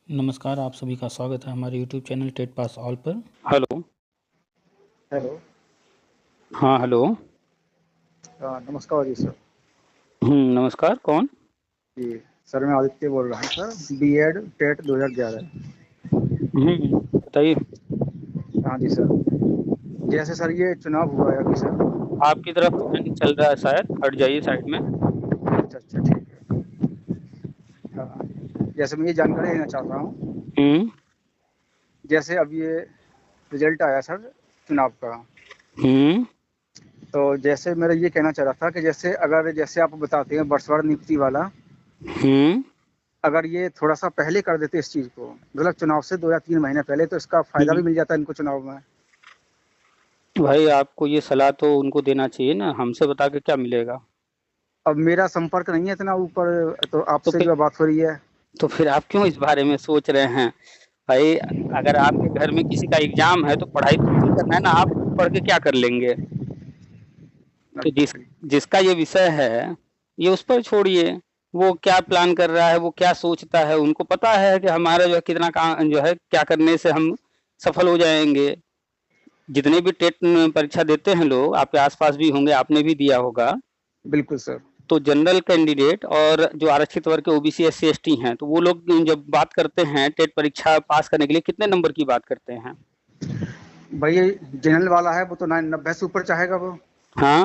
नमस्कार, आप सभी का स्वागत है हमारे YouTube channel TET pass all पर। हेलो। हेलो। हाँ, हेलो। नमस्कार जी सर। नमस्कार, कौन? जी सर, मैं आदित्य बोल रहा हूँ सर, बीएड टेट 2011। बताइए। हाँ जी सर। जैसे सर ये चुनाव हुआ है अभी सर। आपकी तरफ फैन चल रहा है शायद, हट जाइए साइड में। अच्छा अच्छा, ठीक है। हाँ, जैसे मैं ये जानकारी लेना चाहता हूँ। हम्म जैसे अब ये रिजल्ट आया सर चुनाव का। हम्म तो जैसे मेरा ये कहना चाह रहा था कि जैसे आप बताते हैं वर्षवार नियुक्ति वाला, हम्म अगर ये थोड़ा सा पहले कर देते इस चीज़ को, मतलब चुनाव से 2 या 3 महीने पहले, तो इसका फायदा हम्म। भी मिल जाता है इनको चुनाव में। भाई, आपको ये सलाह तो उनको देना चाहिए ना, हमसे बता के क्या मिलेगा? अब मेरा संपर्क नहीं है इतना ऊपर, तो तो आपसे फिर जो बात हो रही है। तो फिर आप क्यों इस बारे में सोच रहे हैं? भाई, अगर आपके घर में किसी का एग्जाम है तो पढ़ाई तो उसे करना है ना, आप पढ़ के क्या कर लेंगे? तो अच्छा। जिसका ये विषय है, ये उस पर छोड़िए। वो क्या प्लान कर रहा है, वो क्या सोचता है, उनको पता है कि हमारा जो है कितना काम जो है, क्या करने से हम सफल हो जाएंगे। जितने भी टेट परीक्षा देते हैं लोग, आपके आसपास भी होंगे, आपने भी दिया होगा। बिल्कुल सर। तो जनरल कैंडिडेट और जो आरक्षित वर्ग के ओबीसी एससी एसटी हैं, तो वो लोग जब बात करते हैं टेट परीक्षा पास करने के लिए, कितने नंबर की बात करते हैं? भाई ये जनरल वाला है वो तो 90 से ऊपर चाहेगा वो। हाँ।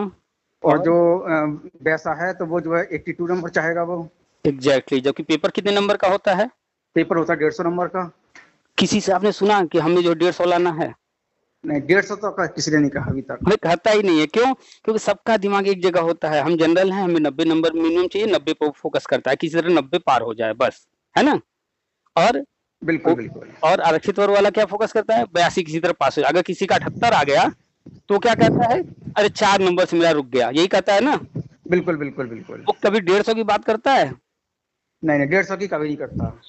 और और जो वैसा है तो वो जो है 82 नंबर चाहेगा वो। एग्जैक्टली, जबकि पेपर कितने नंबर का होता है? पेपर होता है 150 नंबर का। किसी से आपने सुना कि हमें जो 150 लाना है? नहीं, 150 तो किसी ने नहीं कहा अभी तक। हमें कहता ही नहीं है, क्यों? क्योंकि सबका दिमाग एक जगह होता है। हम जनरल हैं, हमें 90 नंबर मिनिमम चाहिए, 90 पर फोकस करता है, किसी तरह 90 पार हो जाए बस, है ना? और बिल्कुल बिल्कुल। और आरक्षित वर्ग वाला क्या फोकस करता है? 82 किसी तरह पास हो जाए। अगर किसी का 78 आ गया तो क्या कहता है? अरे 4 नंबर से मेरा रुक गया, यही कहता है ना। बिल्कुल बिल्कुल बिल्कुल। वो कभी 150 की बात करता है? नहीं नहीं, 150 की कभी नहीं करता।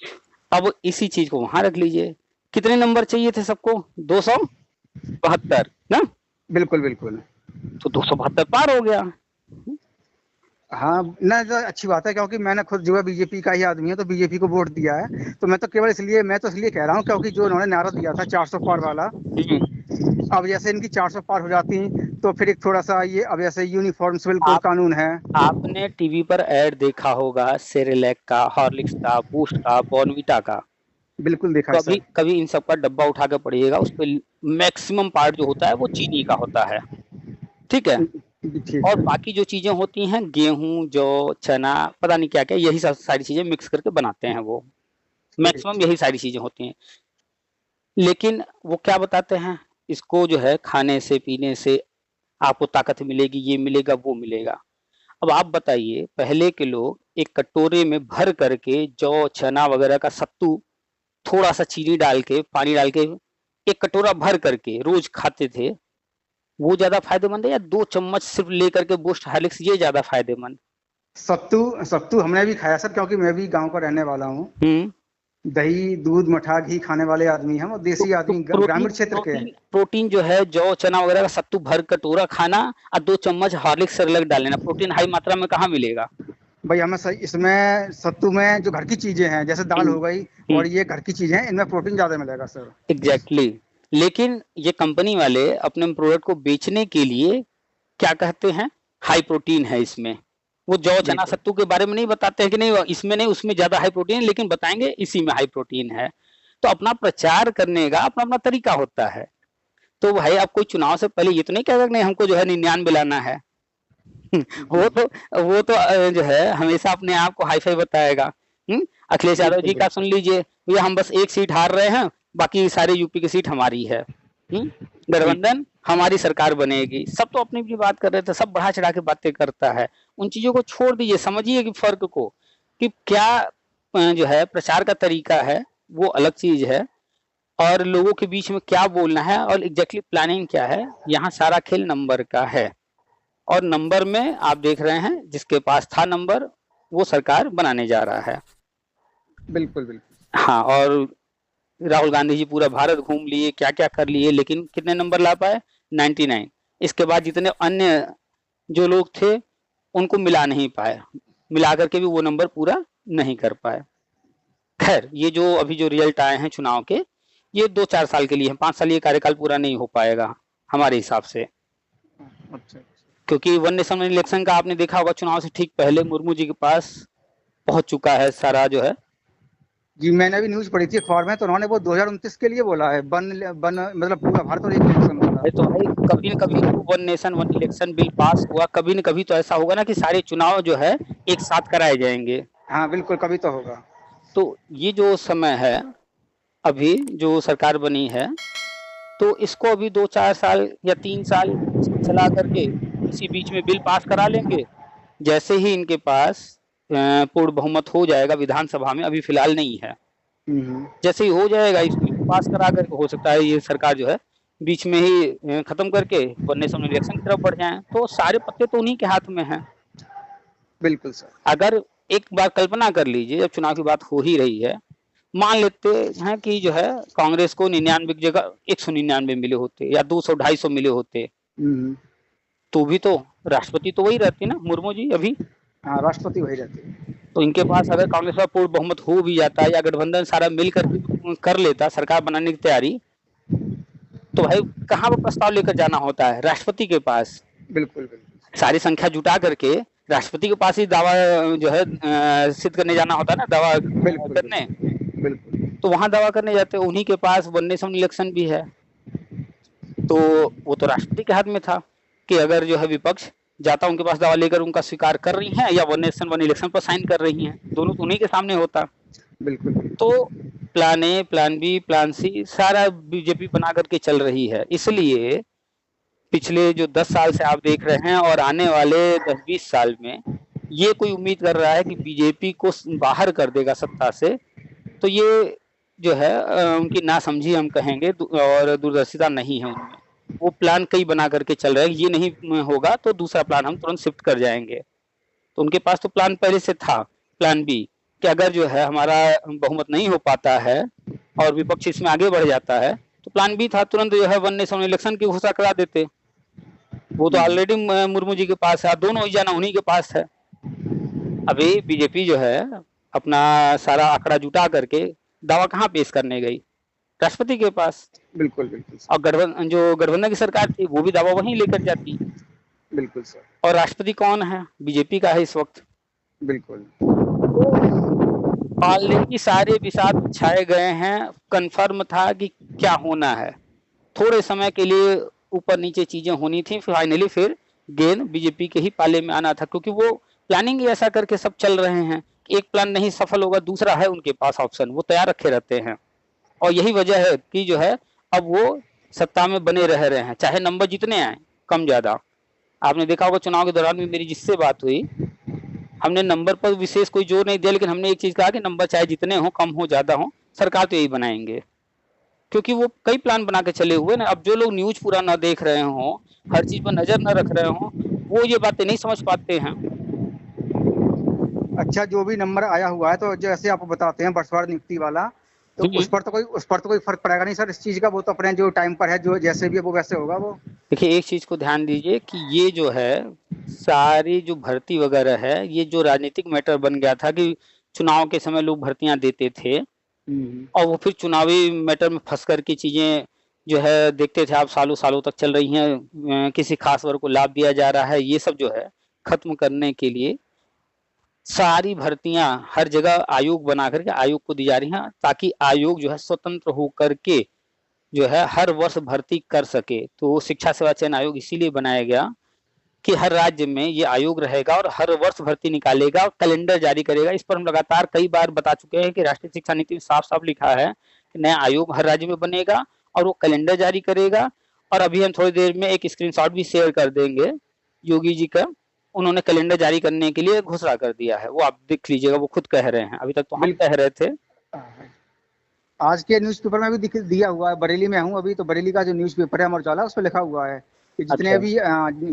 अब इसी चीज को वहां रख लीजिए। कितने नंबर चाहिए थे सबको? 272 ना? बिल्कुल बिल्कुल। तो 272 पार हो गया। हाँ ना, तो अच्छी बात है, क्योंकि मैंने खुद जो है बीजेपी का ही आदमी है, तो बीजेपी को वोट दिया है। तो मैं तो इसलिए कह रहा हूँ, क्योंकि जो उन्होंने नारा दिया था 400 पार वाला, हम्म। अब जैसे इनकी 400 पार हो जाती तो फिर एक थोड़ा सा ये, अब जैसे यूनिफॉर्म सिविल कोड आप कानून है। आपने टीवी पर ऐड देखा होगा, सेरेलैक का, हॉर्लिक्स का, बूस्ट का, बॉर्नविटा का। बिल्कुल देखा है कभी सर। कभी इन सब का डब्बा उठा कर पढ़िएगा, उस पर मैक्सिमम पार्ट जो होता है वो चीनी का होता है। ठीक है। ठीक और है। बाकी जो चीजें होती हैं, गेहूं, जौ, चना, पता नहीं क्या क्या, यही सब सारी चीजें मिक्स करके बनाते हैं वो। ठीक मैक्सिमम यही ठीक। सारी चीजें होती हैं। लेकिन वो क्या बताते हैं, इसको जो है खाने से पीने से आपको ताकत मिलेगी, ये मिलेगा, वो मिलेगा। अब आप बताइए, पहले के लोग एक कटोरे में भर करके जौ, चना वगैरह का सत्तू, थोड़ा सा चीनी डाल के, पानी डाल के, एक कटोरा भर करके रोज खाते थे। वो ज्यादा फायदेमंद है, या 2 चम्मच सिर्फ लेकर के बूस्ट हॉर्लिक्स, ये ज्यादा फायदेमंद? सत्तू सत्तू हमने भी खाया सर, क्योंकि मैं भी गांव का रहने वाला हूँ। हम्म। दही दूध मठा घी खाने वाले आदमी हम, और तो, देसी तो आदमी प्रोटीन ग्रामीण क्षेत्र के हैं। प्रोटीन प्रोटीन जो है, जौ चना वगैरह का सत्तू भर कटोरा खाना, और 2 चम्मच हॉर्लिक्स सेरेलैक डाल लेना। प्रोटीन हाई मात्रा में कहाँ मिलेगा? भाई हमें सही, इसमें सत्तू में जो घर की चीजें हैं, जैसे दाल हम्म हो गई, हम्म। और ये घर की चीजें हैं, इनमें प्रोटीन ज्यादा मिलेगा सर। एग्जैक्टली। लेकिन ये कंपनी वाले अपने प्रोडक्ट को बेचने के लिए क्या कहते हैं? हाई प्रोटीन है इसमें। वो जौ चना बिल्कुल सत्तू के बारे में नहीं बताते हैं कि नहीं इसमें नहीं, उसमें ज्यादा हाई प्रोटीन है, लेकिन बताएंगे इसी में हाई प्रोटीन है। तो अपना प्रचार करने का अपना अपना तरीका होता है। तो भाई, आप कोई चुनाव से पहले ये तो नहीं कहेगा कि नहीं हमको जो है 99 लाना है। जी। वो तो जो है हमेशा अपने आप को हाई फाई बताएगा। हम्म। अखिलेश यादव बिल्कुल जी का सुन बिल्कुल। लीजिए, भैया हम बस एक सीट हार रहे हैं, बाकी सारे यूपी की सीट हमारी है। बिल्कुल गठबंधन हमारी सरकार बनेगी। सब तो अपनी अपनी बात कर रहे थे, सब बढ़ा चढ़ा के बातें करता है। उन चीजों को छोड़ दीजिए, समझिए कि फर्क को, कि क्या जो है प्रचार का तरीका है, वो अलग चीज है। और लोगों के बीच में क्या बोलना है, और एग्जैक्टली प्लानिंग क्या है, यहाँ सारा खेल नंबर का है। और नंबर में आप देख रहे हैं, जिसके पास था नंबर, वो सरकार बनाने जा रहा है। बिल्कुल बिल्कुल। हाँ। और राहुल गांधी जी पूरा भारत घूम लिए, क्या क्या कर लिए, लेकिन कितने नंबर ला पाए? 99। इसके बाद जितने अन्य जो लोग थे, उनको मिला नहीं पाए, मिला करके भी वो नंबर पूरा नहीं कर पाए। खैर ये जो अभी जो रिजल्ट आए हैं चुनाव के, ये 2-4 साल के लिए है, 5 साल ये कार्यकाल पूरा नहीं हो पाएगा हमारे हिसाब से। अच्छा। क्योंकि वन नेशन वन इलेक्शन का आपने देखा होगा, चुनाव से ठीक पहले मुर्मू जी के पास पहुंच चुका है सारा जो है। जी मैंने भी न्यूज पढ़ी थी अखबार में, तो उन्होंने वो 2029 के लिए बोला है, वन मतलब पूरा भारत और एक इलेक्शन बोला है। तो भाई कभी न कभी one nation one election bill pass हुआ, कभी न कभी तो ऐसा होगा ना कि सारे चुनाव जो है एक साथ कराए जाएंगे। हाँ बिल्कुल, कभी तो होगा। तो ये जो समय है अभी जो सरकार बनी है, तो इसको अभी 2-4 साल या 3 साल चला करके इसी बीच में बिल पास करा लेंगे। जैसे ही इनके पास पूर्ण बहुमत हो जाएगा विधानसभा में, अभी फिलहाल नहीं है, जैसे ही हो जाएगा इस बिल को पास करा कर हो सकता है ये सरकार जो है बीच में ही खत्म करके वन नेशन वन इलेक्शन की तरफ बढ़ जाए। तो सारे पत्ते तो उन्हीं के हाथ में हैं। बिल्कुल सर। अगर एक बार कल्पना कर लीजिए, जब चुनाव की बात हो ही रही है, मान लेते हैं कि जो है कांग्रेस को 99 की जगह 199 मिले होते या 200-250 मिले होते, तो भी तो राष्ट्रपति तो वही रहती ना, मुर्मू जी अभी। हाँ राष्ट्रपति वही रहती है। तो इनके पास अगर कांग्रेस का पूर्ण बहुमत हो भी जाता है या गठबंधन सारा मिलकर कर लेता सरकार बनाने की तैयारी, तो भाई कहाँ पर प्रस्ताव लेकर जाना होता है, राष्ट्रपति के पास। बिल्कुल सारी संख्या जुटा करके राष्ट्रपति के पास ही दावा जो है सिद्ध करने जाना होता है ना, दावा करने। बिल्कुल। तो वहां दावा करने जाते, उन्हीं के पास वन नेशन इलेक्शन भी है। तो वो तो राष्ट्रपति के हाथ में था कि अगर जो है विपक्ष जाता उनके पास दावा लेकर उनका स्वीकार कर रही हैं या वन नेशन वन इलेक्शन पर साइन कर रही हैं, दोनों तो उन्हीं के सामने होता। बिल्कुल। तो plan A, plan B, plan C सारा बीजेपी बना करके चल रही है। इसलिए पिछले जो 10 साल से आप देख रहे हैं और आने वाले 10-20 साल में ये कोई उम्मीद कर रहा है कि बीजेपी को बाहर कर देगा सत्ता से, तो ये जो है उनकी नासमझी हम कहेंगे और दूरदर्शिता नहीं है उनमें। वो प्लान कई बना करके चल रहे हैं, ये नहीं होगा तो दूसरा प्लान हम तुरंत शिफ्ट कर जाएंगे। तो उनके पास तो प्लान पहले से था, प्लान बी, कि अगर जो है हमारा बहुमत नहीं हो पाता है और विपक्ष इसमें आगे बढ़ जाता है, तो प्लान बी था तुरंत जो है वन नेशन इलेक्शन की घोषणा करा देते। वो तो ऑलरेडी मुर्मू जी के पास है, दोनों ही जाना उन्हीं के पास है। अभी बीजेपी जो है अपना सारा आंकड़ा जुटा करके दावा कहाँ पेश करने गई, राष्ट्रपति के पास। बिल्कुल बिल्कुल। और जो गठबंधन की सरकार थी वो भी दावा वहीं लेकर जाती। बिल्कुल सर। और राष्ट्रपति कौन है, बीजेपी का है इस वक्त। बिल्कुल। ऑलरेडी सारे विषाद छाए गए हैं, कंफर्म था कि क्या होना है। थोड़े समय के लिए ऊपर नीचे चीजें होनी थी, फाइनली फिर गेंद बीजेपी के ही पाले में आना था, क्योंकि वो प्लानिंग ही ऐसा करके सब चल रहे हैं। एक प्लान नहीं सफल होगा, दूसरा है उनके पास ऑप्शन, वो तैयार रखे रहते हैं। और यही वजह है कि जो है अब वो सत्ता में बने रह रहे हैं, चाहे नंबर जितने आए कम ज्यादा। आपने देखा होगा चुनाव के दौरान भी मेरी जिससे बात हुई, हमने नंबर पर विशेष कोई जोर नहीं दिया, लेकिन हमने एक चीज कहा कि नंबर चाहे जितने हो, कम हो ज्यादा हो, सरकार तो यही बनाएंगे। क्योंकि वो कई प्लान बना के चले हुए ना। अब जो लोग न्यूज पूरा ना देख रहे हो, हर चीज पर नजर न रख रहे हो, वो ये बातें नहीं समझ पाते हैं। अच्छा, जो भी नंबर आया हुआ है, तो जैसे आप बताते हैं वर्षवार नियुक्ति वाला, तो उस पर तो कोई फर्क पड़ेगा नहीं सर इस चीज का। वो तो अपने जो टाइम पर है, जो जैसे भी है वो वैसे होगा। वो देखिए एक चीज को ध्यान दीजिए कि ये जो है सारी जो भर्ती वगैरह है, ये जो राजनीतिक मैटर बन गया था कि चुनाव के समय लोग भर्तियां देते थे और वो फिर चुनावी मैटर में फंस कर की चीजें जो है देखते थे आप, सालों सालों तक चल रही हैं, किसी खास वर्ग को लाभ दिया जा रहा है, ये सब जो है खत्म करने के लिए सारी भर्तियां हर जगह आयोग बना करके आयोग को दी जा रही हैं, ताकि आयोग जो है स्वतंत्र होकर के जो है हर वर्ष भर्ती कर सके। तो शिक्षा सेवा चयन आयोग इसीलिए बनाया गया कि हर राज्य में ये आयोग रहेगा और हर वर्ष भर्ती निकालेगा और कैलेंडर जारी करेगा। इस पर हम लगातार कई बार बता चुके हैं कि राष्ट्रीय शिक्षा नीति में साफ साफ लिखा है कि नया आयोग हर राज्य में बनेगा और वो कैलेंडर जारी करेगा। और अभी हम थोड़ी देर में एक स्क्रीनशॉट भी शेयर कर देंगे योगी जी का, उन्होंने कैलेंडर जारी करने के लिए घोषणा कर दिया है, वो आप देख लीजिएगा, वो खुद कह रहे हैं। अभी तक तो हम कह रहे थे। आज के न्यूज़पेपर में भी दिया हुआ है, बरेली में हूँ अभी, तो बरेली का जो न्यूज़पेपर है अमर उजाला, उस पर लिखा हुआ है कि जितने भी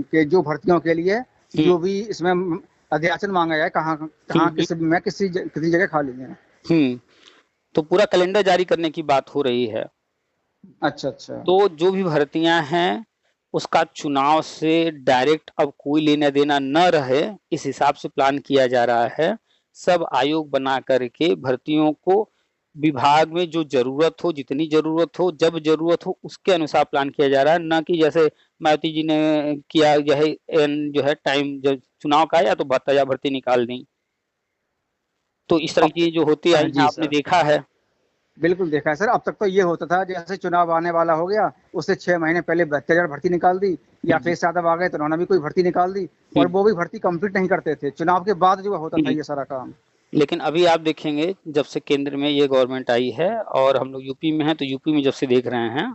के जो भर्तियों के लिए जो भी इसमें अध्याचन मांगा जाए, कहाँ किसी जगह खाली है। तो पूरा कैलेंडर जारी करने की बात हो रही है। अच्छा। तो जो भी भर्तियां हैं उसका चुनाव से डायरेक्ट अब कोई लेना देना न रहे, इस हिसाब से प्लान किया जा रहा है। सब आयोग बना करके भर्तियों को विभाग में जो जरूरत हो, जितनी जरूरत हो, जब जरूरत हो, उसके अनुसार प्लान किया जा रहा है, ना कि जैसे मायावती जी ने किया जो है टाइम जब चुनाव का आया तो ताजा भर्ती निकाल दी। तो इस तरह अब की जो होती आई है जी आपने सर, देखा है। बिल्कुल देखा है सर। अब तक तो ये होता था, जैसे चुनाव आने वाला हो गया उससे 6 महीने पहले 72,000 भर्ती निकाल दी, या हम्म, अखिलेश यादव आ गए तो उन्होंने भी कोई भर्ती निकाल दी, और हम्म, वो भी भर्ती कंप्लीट नहीं करते थे, चुनाव के बाद जो होता था हम्म। ये सारा काम। लेकिन अभी आप देखेंगे जब से केंद्र में ये गवर्नमेंट आई है और हम लोग यूपी में हैं, तो यूपी में जब से देख रहे हैं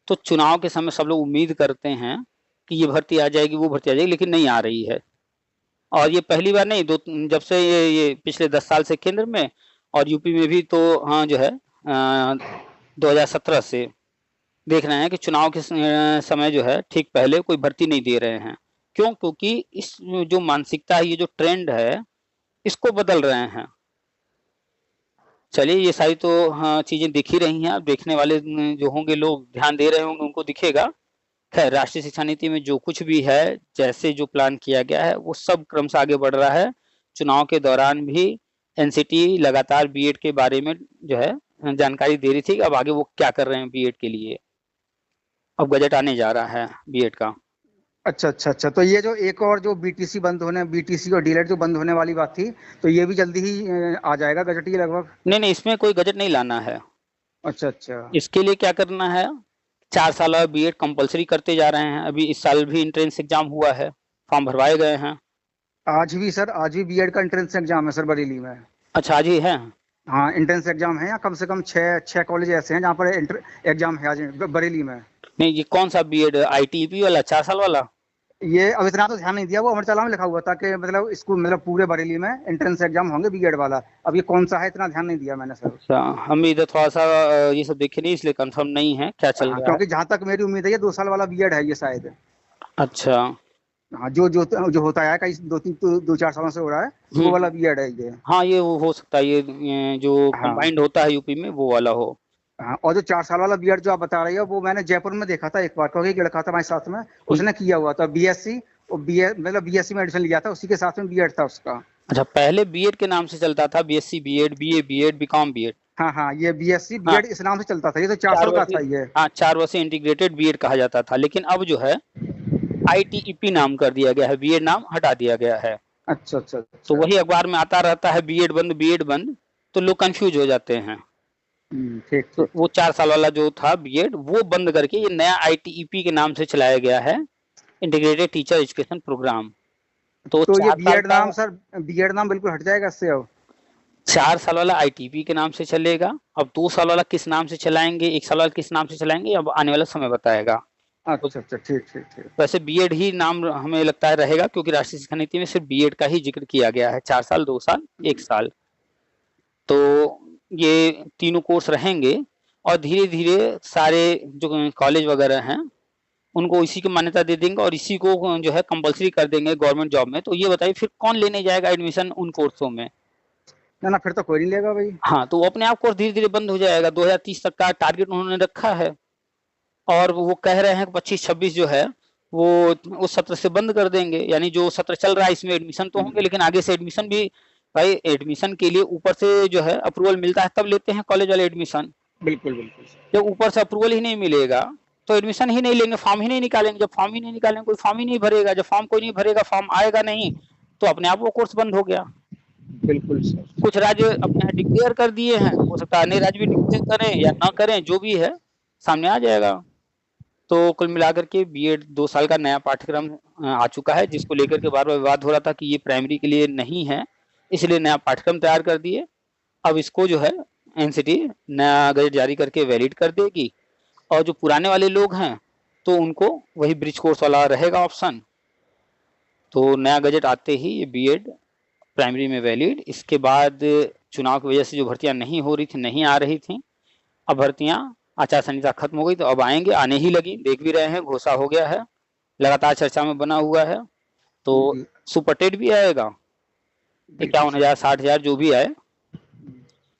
तो चुनाव के समय सब लोग उम्मीद करते हैं कि ये भर्ती आ जाएगी, वो भर्ती आ जाएगी, लेकिन नहीं आ रही है। और ये पहली बार नहीं, दो जब से ये पिछले 10 साल से केंद्र में और यूपी में भी, तो हाँ जो है 2017 से देख रहे हैं कि चुनाव के समय जो है ठीक पहले कोई भर्ती नहीं दे रहे हैं। क्यों? क्योंकि इस जो मानसिकता है, ये जो ट्रेंड है, इसको बदल रहे हैं। चलिए, ये सारी तो हाँ चीजें दिख ही रही हैं, अब देखने वाले जो होंगे लोग ध्यान दे रहे होंगे उनको दिखेगा। खैर, राष्ट्रीय शिक्षा नीति में जो कुछ भी है, जैसे जो प्लान किया गया है, वो सब क्रमशः आगे बढ़ रहा है। चुनाव के दौरान भी एनसीटी लगातार बीएड के बारे में जो है जानकारी दे रही थी कि अब आगे वो क्या कर रहे हैं बीएड के लिए। अब बजट आने जा रहा है बीएड का। अच्छा अच्छा अच्छा, तो ये जो एक और जो बीटीसी बंद होने, बीटीसी और डीलेट जो बंद होने वाली बात थी, तो ये भी जल्दी ही आ जाएगा गजट ये लगभग। नहीं नहीं, इसमें कोई गजट नहीं लाना है। अच्छा अच्छा। इसके लिए क्या करना है, 4 साल और बीएड कंपलसरी करते जा रहे हैं। अभी इस साल भी एंट्रेंस एग्जाम हुआ है, फॉर्म भरवाए गए हैं। आज भी सर, आज भी बीएड का एंट्रेंस एग्जाम है सर बरेली में। अच्छा, आज ही है। हाँ, एंट्रेंस एग्जाम है, या कम से कम छः छः कॉलेज ऐसे हैं जहाँ पर एग्जाम है आज बरेली में। नहीं, ये कौन सा बीएड, आईटीईपी वाला 4 साल वाला? ये अब इतना तो ध्यान नहीं दिया, वो अमरचला में लिखा हुआ था कि मतलब स्कूल मतलब पूरे बरेली में एंट्रेंस एग्जाम होंगे बीएड वाला। अब ये कौन सा है इतना ध्यान नहीं दिया मैंने सर। अच्छा, हम भी इधर थोड़ा सा ये सब देखे नहीं, इसलिए कंफर्म नहीं है क्या चल हाँ, रहा है। क्योंकि जहाँ तक मेरी उम्मीद है ये 2 साल वाला बीएड है ये शायद। अच्छा। हाँ, जो होता है कई दो चार सालों से हो रहा है, वो वाला बीएड है ये। हाँ, ये वो हो सकता है, ये जो हाँ कंबाइंड होता है यूपी में, वो वाला हो। हाँ, और जो 4 साल वाला बीएड जो आप बता रही है, वो मैंने जयपुर में देखा था एक बार, क्योंकि एक लड़का था हमारे साथ में, उसने किया हुआ था बीएससी, और मतलब बीएससी में एडमिशन लिया था, उसी के साथ में बीएड था उसका। अच्छा, पहले बीएड के नाम से चलता था, BSc BEd, BA BEd, BCom BEd. हाँ हाँ, ये बीएससी हाँ, बीएड इस नाम से चलता था, ये तो 4 साल का था ये। हाँ, 4 वर्षीय इंटीग्रेटेड बीएड कहा जाता था, लेकिन अब जो है आईटीईपी नाम कर दिया गया है, बीएड नाम हटा दिया गया है। अच्छा अच्छा तो अच्छा। वही अखबार में आता रहता है, बीएड बंद बीएड बंद, तो लोग कंफ्यूज हो जाते हैं। ठीक तो ठीक वो ठीक। 4 साल वाला जो था बीएड, वो बंद करके ये नया आईटीईपी के नाम से चलाया गया है, इंटीग्रेटेड टीचर एजुकेशन प्रोग्राम। तो तो ये 4 साल बीएड का, नाम सर, बीएड नाम बिल्कुल हट जाएगा इससे अब। 4 साल वाला आईटीपी के नाम से चलेगा। अब 2 साल वाला किस नाम से चलाएंगे, 1 साल वाला किस नाम से चलाएंगे, अब आने वाला समय बताएगा। तो अच्छा अच्छा, ठीक ठीक ठीक। वैसे बीएड ही नाम हमें लगता है रहेगा, क्योंकि राष्ट्रीय शिक्षा नीति में सिर्फ बीएड का ही जिक्र किया गया है, 4 साल, 2 साल, 1 साल। तो ये तीनों कोर्स रहेंगे, और धीरे धीरे सारे जो कॉलेज वगैरह हैं उनको इसी की मान्यता दे देंगे, और इसी को जो है कंपलसरी कर देंगे गवर्नमेंट जॉब में। तो ये बताइए फिर कौन लेने जाएगा एडमिशन उन कोर्सों में? ना ना, फिर तो कोई नहीं लेगा भाई। हाँ, तो वो अपने आप कोर्स धीरे धीरे बंद हो जाएगा। 2030 तक का टारगेट उन्होंने रखा है, और वो कह रहे हैं कि 25-26 जो है वो उस सत्र से बंद कर देंगे। यानी जो सत्र चल रहा है इसमें एडमिशन तो होंगे, लेकिन आगे से एडमिशन भी, भाई एडमिशन के लिए ऊपर से जो है अप्रूवल मिलता है तब लेते हैं कॉलेज वाले एडमिशन। बिल्कुल बिल्कुल। जब ऊपर से अप्रूवल ही नहीं मिलेगा तो एडमिशन ही नहीं लेंगे, फॉर्म ही नहीं निकालेंगे। जब फॉर्म ही नहीं निकालेंगे, कोई फॉर्म ही नहीं भरेगा, जब फॉर्म कोई नहीं भरेगा, फॉर्म आएगा नहीं, तो अपने आप वो कोर्स बंद हो गया। बिल्कुल सर। कुछ राज्य अपने यहाँ डिक्लेयर कर दिए हैं, हो सकता है अन्य राज्य भी डिक्लेयर करें या ना करें, जो भी है सामने आ जाएगा। तो कुल मिलाकर के बीएड 2 साल का नया पाठ्यक्रम आ चुका है, जिसको लेकर के बार बार विवाद हो रहा था कि ये प्राइमरी के लिए नहीं है, इसलिए नया पाठ्यक्रम तैयार कर दिए। अब इसको जो है एनसीटी नया गजट जारी करके वैलिड कर देगी, और जो पुराने वाले लोग हैं तो उनको वही ब्रिज कोर्स वाला रहेगा ऑप्शन। तो नया गजट आते ही ये बीएड प्राइमरी में वैलिड। इसके बाद चुनाव की वजह से जो भर्तियां नहीं हो रही थी, नहीं आ रही थी, अब भर्तियां, आचार संहिता खत्म हो गई तो अब आएंगे, आने ही लगी, देख भी रहे हैं, घोषणा हो गया है, लगातार चर्चा में बना हुआ है। तो जी, सुपर टेट भी आएगा, बिल्कुल 51,000, 60,000 जो भी आए,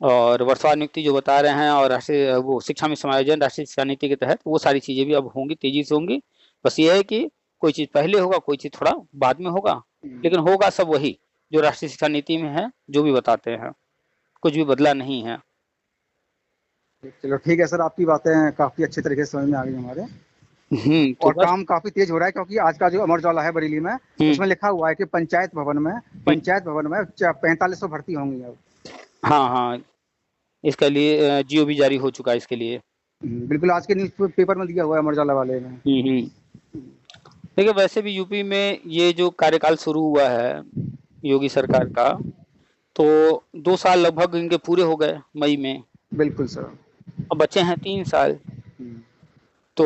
और वर्षवार नियुक्ति जो बता रहे हैं, और राष्ट्रीय वो शिक्षा में समायोजन राष्ट्रीय शिक्षा नीति के तहत, वो सारी चीजें भी अब होंगी, तेजी से होंगी। बस ये है कि कोई चीज पहले होगा, कोई चीज थोड़ा बाद में होगा, लेकिन होगा सब वही जो राष्ट्रीय शिक्षा नीति में है, जो भी बताते हैं, कुछ भी बदला नहीं है। चलो ठीक है सर, आपकी बातें काफी अच्छे तरीके से समझ में आ गई हमारे। तो और बस। काम काफी तेज हो रहा है, क्योंकि आज का जो अमर उजाला है बरेली में, उसमें लिखा हुआ है कि पंचायत भवन में 4500 भर्ती होंगी अब। हाँ हाँ, इसके लिए जियो भी जारी हो चुका है इसके लिए। बिल्कुल, आज के न्यूज पेपर में दिया हुआ है अमर उजाला वाले में। देखिए, वैसे भी यूपी में ये जो कार्यकाल शुरू हुआ है योगी सरकार का, तो 2 साल लगभग इनके पूरे हो गए मई में। बिल्कुल सर। अब बचे हैं 3 साल। तो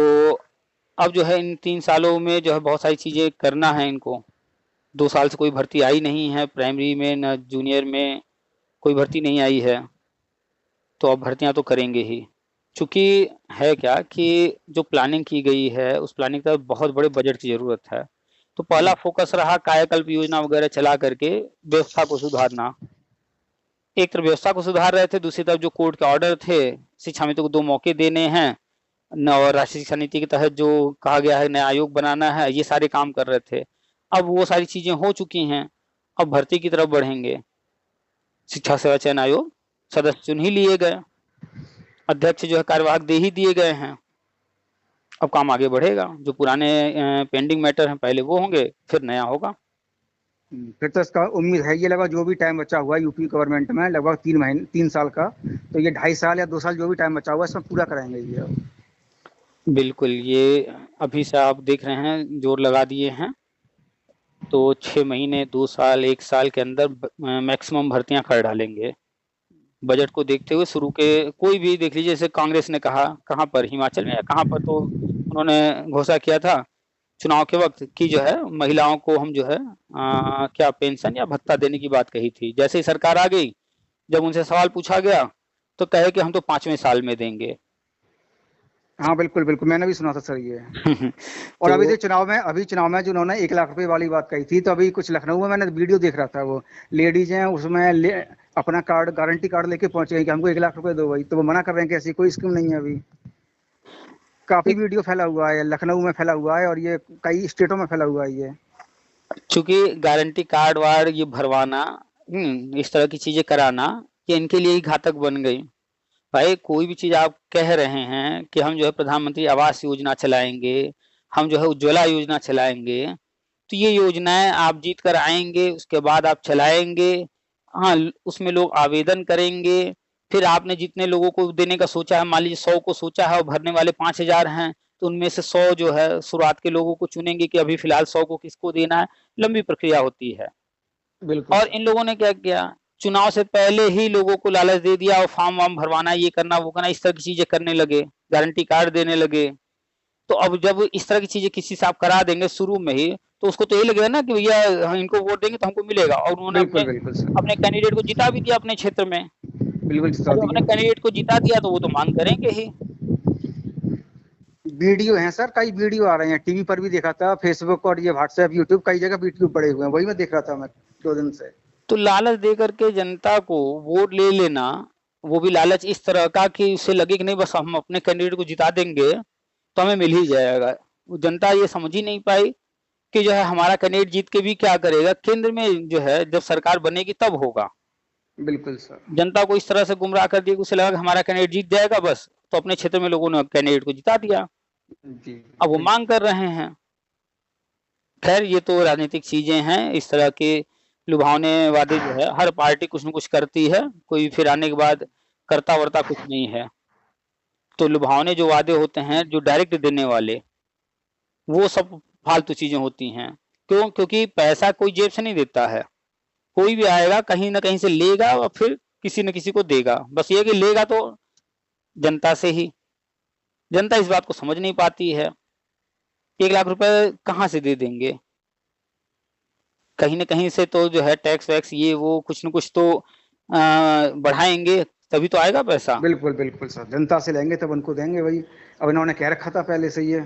अब जो है इन 3 सालों में जो है बहुत सारी चीजें करना है इनको। 2 साल से कोई भर्ती आई नहीं है, प्राइमरी में न जूनियर में कोई भर्ती नहीं आई है, तो अब भर्तियां तो करेंगे ही। चूंकि है क्या कि जो प्लानिंग की गई है उस प्लानिंग का बहुत बड़े बजट की जरूरत है। तो पहला फोकस रहा कायाकल्प योजना वगैरह चला करके व्यवस्था को सुधारना। एक तरफ व्यवस्था को सुधार रहे थे, दूसरी तरफ जो कोर्ट के ऑर्डर थे, शिक्षा मित्रों को 2 मौके देने हैं न, और राष्ट्रीय शिक्षा नीति के तहत जो कहा गया है नया आयोग बनाना है, ये सारे काम कर रहे थे। अब वो सारी चीजें हो चुकी हैं, अब भर्ती की तरफ बढ़ेंगे। शिक्षा सेवा चयन आयोग सदस्य चुन ही लिए गए, अध्यक्ष जो है कार्यवाहक दे ही दिए गए हैं। अब काम आगे बढ़ेगा, जो पुराने पेंडिंग मैटर हैं पहले वो होंगे, फिर नया होगा। फिर तो इसका उम्मीद है ये लगभग जो भी टाइम बचा हुआ है यूपी गवर्नमेंट में, लगभग 3 साल का, तो ये 2.5 साल या 2 साल जो भी टाइम बचा हुआ है इसमें पूरा कराएंगे ये। बिल्कुल, ये अभी से आप देख रहे हैं जोर लगा दिए हैं, तो 6 महीने 2 साल 1 साल के अंदर मैक्सिमम भर्तियां कर डालेंगे। बजट को देखते हुए शुरू के कोई भी देख लीजिए, जैसे कांग्रेस ने कहा, कहाँ पर, हिमाचल में या कहाँ पर, तो उन्होंने घोषणा किया था चुनाव के वक्त कि जो है महिलाओं को हम जो है क्या पेंशन या भत्ता देने की बात कही थी। जैसे ही सरकार आ गई, जब उनसे सवाल पूछा गया तो कहे कि हम तो 5वें साल में देंगे। हाँ बिल्कुल बिल्कुल, मैंने भी सुना था सर ये। और तो अभी चुनाव में जो उन्होंने 1 लाख रुपए वाली बात कही थी, तो अभी कुछ लखनऊ में मैंने वीडियो देख रहा था, वो लेडीज हैं उसमें अपना कार्ड, गारंटी कार्ड लेके पहुंचे हैं कि हमको 1 लाख रुपए दो भाई, तो वो मना कर रहे हैं कि ऐसी कोई स्कीम नहीं है अभी। काफी वीडियो फैला हुआ है, लखनऊ में फैला हुआ है और ये कई स्टेटों में फैला हुआ है ये। चूंकि गारंटी कार्ड वार्ड ये भरवाना, इस तरह की चीजें कराना, ये इनके लिए ही घातक बन गई। भाई कोई भी चीज आप कह रहे हैं कि हम जो है प्रधानमंत्री आवास योजना चलाएंगे, हम जो है उज्ज्वला योजना चलाएंगे, तो ये योजनाएं आप जीत कर आएंगे, उसके बाद आप चलाएंगे। हाँ, उसमें लोग आवेदन करेंगे, फिर आपने जितने लोगों को देने का सोचा है, मान लीजिए 100 को सोचा है और भरने वाले 5000 हैं, तो उनमें से 100 जो है शुरुआत के लोगों को चुनेंगे कि अभी फिलहाल 100 को किसको देना है। लंबी प्रक्रिया होती है। बिल्कुल और इन लोगों ने क्या किया, चुनाव से पहले ही लोगों को लालच दे दिया और फॉर्म वार्म भरवाना, ये करना वो करना, इस तरह की चीजें करने लगे, गारंटी कार्ड देने लगे। तो अब जब इस तरह की चीजें किसी से आप करा देंगे शुरू में ही, तो उसको तो ये लगेगा ना कि भैया हम इनको वोट देंगे तो हमको मिलेगा, और उन्होंने अपने कैंडिडेट को जिता भी दिया अपने क्षेत्र में। बिल्कुल जब अपने कैंडिडेट को जिता दिया तो वो तो मांग करेंगे ही। वीडियो हैं सर, कई वीडियो आ रहे हैं, टीवी पर भी देखा था, फेसबुक और ये व्हाट्सएप यूट्यूब कई जगह वीडियो पड़े हुए हैं, वही मैं देख रहा था मैं 2 दिन से। तो लालच दे करके जनता को वोट ले लेना, वो भी लालच इस तरह का कि उससे लगे कि नहीं बस हम अपने कैंडिडेट को जिता देंगे तो हमें मिल ही जाएगा। जनता ये समझ ही नहीं पाई कि जो है हमारा कैंडिडेट जीत के भी क्या करेगा, केंद्र में जो है जब सरकार बनेगी तब होगा। बिल्कुल सर। जनता को इस तरह से गुमराह कर दिया कि उसे लगा कि हमारा कैंडिडेट जीत जाएगा बस, तो अपने क्षेत्र में लोगों ने कैंडिडेट को जिता दिया। अब वो मांग कर रहे हैं। खैर ये तो राजनीतिक चीजें हैं, इस तरह के लुभावने वादे जो है हर पार्टी कुछ न कुछ करती है, कोई फिर आने के बाद करता वर्ता कुछ नहीं है। तो लुभावने जो वादे होते हैं, जो डायरेक्ट देने वाले, वो सब फालतू चीजें होती हैं। क्यों? क्योंकि पैसा कोई जेब से नहीं देता है, कोई भी आएगा कहीं ना कहीं से लेगा और फिर किसी न किसी को देगा। बस ये कि लेगा तो जनता से ही। जनता इस बात को समझ नहीं पाती है। 1 लाख रुपए कहाँ से दे देंगे? कहीं न कहीं से तो जो है टैक्स वैक्स ये वो कुछ न कुछ तो बढ़ाएंगे, तभी तो आएगा पैसा। बिल्कुल बिल्कुल सर, जनता से लेंगे तब उनको देंगे भाई, अब इन्होंने कह रखा था पहले से ये।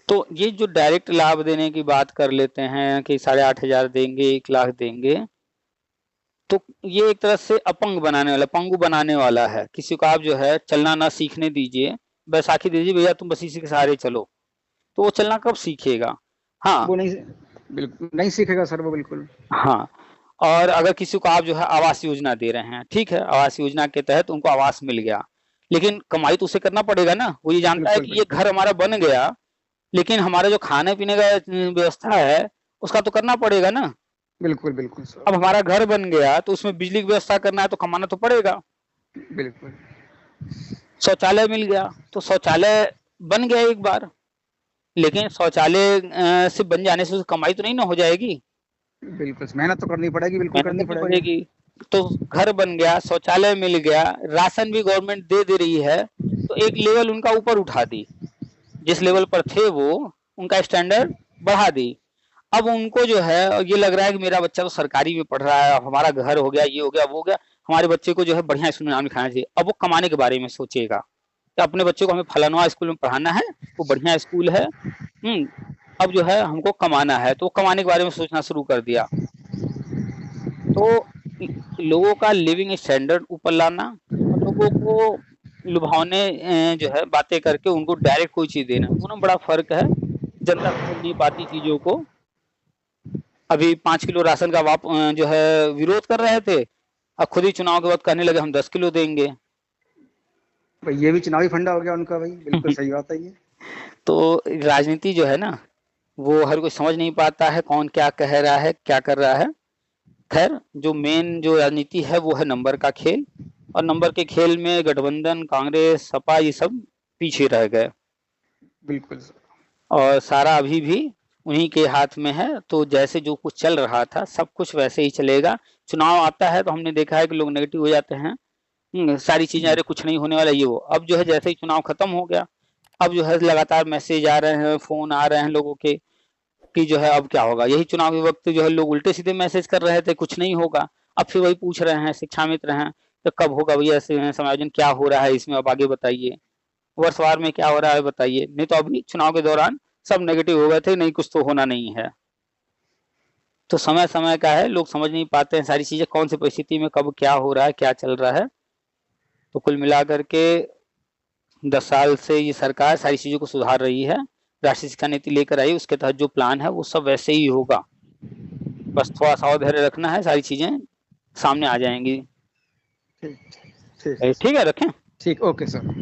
तो ये जो डायरेक्ट लाभ देने की बात कर लेते हैं कि 8,500 देंगे, 1 लाख देंगे, तो ये एक तरह से अपंग बनाने वाला, पंगु बनाने वाला है। किसी को आप जो है चलना ना सीखने दीजिए, बैसाखी दीजिए भैया तुम बस इसी के सहारे चलो, तो वो चलना कब सीखेगा? हाँ, वो नहीं, बिल्कुल नहीं सीखेगा सर वो, बिल्कुल। हाँ। और अगर किसी को आप जो है आवास योजना दे रहे हैं, ठीक है, आवास योजना के तहत उनको आवास मिल गया, लेकिन कमाई तो उसे करना पड़ेगा ना। वो ये जानता है बिल्कुल कि ये घर हमारा बन गया, लेकिन हमारा जो खाने पीने का व्यवस्था है उसका तो करना पड़ेगा ना। बिल्कुल बिल्कुल सर। अब हमारा घर बन गया तो उसमें बिजली की व्यवस्था करना है तो कमाना तो पड़ेगा। बिल्कुल शौचालय मिल गया तो शौचालय बन गया एक बार, लेकिन शौचालय से बन जाने से कमाई तो नहीं ना हो जाएगी, बिल्कुल मेहनत तो करनी पड़ेगी, बिल्कुल मेहनत करनी करनी पड़ेगी। पड़ेगी। तो घर बन गया, शौचालय मिल गया, राशन भी गवर्नमेंट दे रही है, तो एक लेवल उनका ऊपर उठा दी, जिस लेवल पर थे वो उनका स्टैंडर्ड बढ़ा दी। अब उनको जो है ये लग रहा है कि मेरा बच्चा तो सरकारी में पढ़ रहा है, अब हमारा घर हो गया, ये हो गया, वो हो गया, हमारे बच्चे को जो है बढ़िया स्कूल में नाम लिखाना चाहिए। अब वो कमाने के बारे में सोचेगा कि अपने बच्चे को हमें फलाना स्कूल में पढ़ाना है, वो बढ़िया स्कूल है, अब जो है हमको कमाना है, तो कमाने के बारे में सोचना शुरू कर दिया। तो लोगों का लिविंग स्टैंडर्ड ऊपर लाना और लोगों को लुभावने जो है बातें करके उनको डायरेक्ट कोई चीज देना, दोनों बड़ा फर्क है। जनता समझ नहीं पाती चीजों को। अभी 5 किलो राशन का जो है विरोध कर रहे थे, अब खुद ही चुनाव के वक्त कहने लगे हम 10 किलो देंगे। भाई ये भी चुनावी फंडा हो गया उनका भाई, बिल्कुल सही बात है ये। तो राजनीति जो है ना, वो हर कोई समझ नहीं पाता है कौन क्या कह रहा है, क्या कर रहा है। खैर, जो मेन जो राजनीति है वो है नंबर का खेल, और नंबर के खेल में गठबंधन, कांग्रेस, सपा ये सब पीछे रह गए, बिल्कुल और सारा अभी भी उन्हीं के हाथ में है। तो जैसे जो कुछ चल रहा था सब कुछ वैसे ही चलेगा। चुनाव आता है तो हमने देखा है कि लोग नेगेटिव हो जाते हैं, सारी चीजें, अरे कुछ नहीं होने वाला ये वो। अब जो है जैसे ही चुनाव खत्म हो गया, अब जो है लगातार मैसेज आ रहे हैं, फोन आ रहे हैं लोगों के कि जो है अब क्या होगा। यही चुनाव के वक्त जो है लोग उल्टे सीधे मैसेज कर रहे थे कुछ नहीं होगा, अब फिर वही पूछ रहे हैं, शिक्षा मित्र हैं, तो कब होगा भैया समायोजन, क्या हो रहा है इसमें, अब आगे बताइए, वर्षवार में क्या हो रहा है बताइए। नहीं तो अभी चुनाव के दौरान सब नेगेटिव हो गए थे, नहीं कुछ तो होना नहीं है। तो समय समय का है, लोग समझ नहीं पाते हैं सारी चीजें, कौन सी परिस्थिति में कब क्या हो रहा है, क्या चल रहा है। तो कुल मिलाकर के 10 साल से ये सरकार सारी चीजों को सुधार रही है, राष्ट्रीय शिक्षा नीति लेकर आई, उसके तहत जो प्लान है वो सब वैसे ही होगा। बस थोड़ा सा धैर्य रखना है, सारी चीजें सामने आ जाएंगी। ठीक ठीक ठीक है, रखें। ठीक, ओके सर।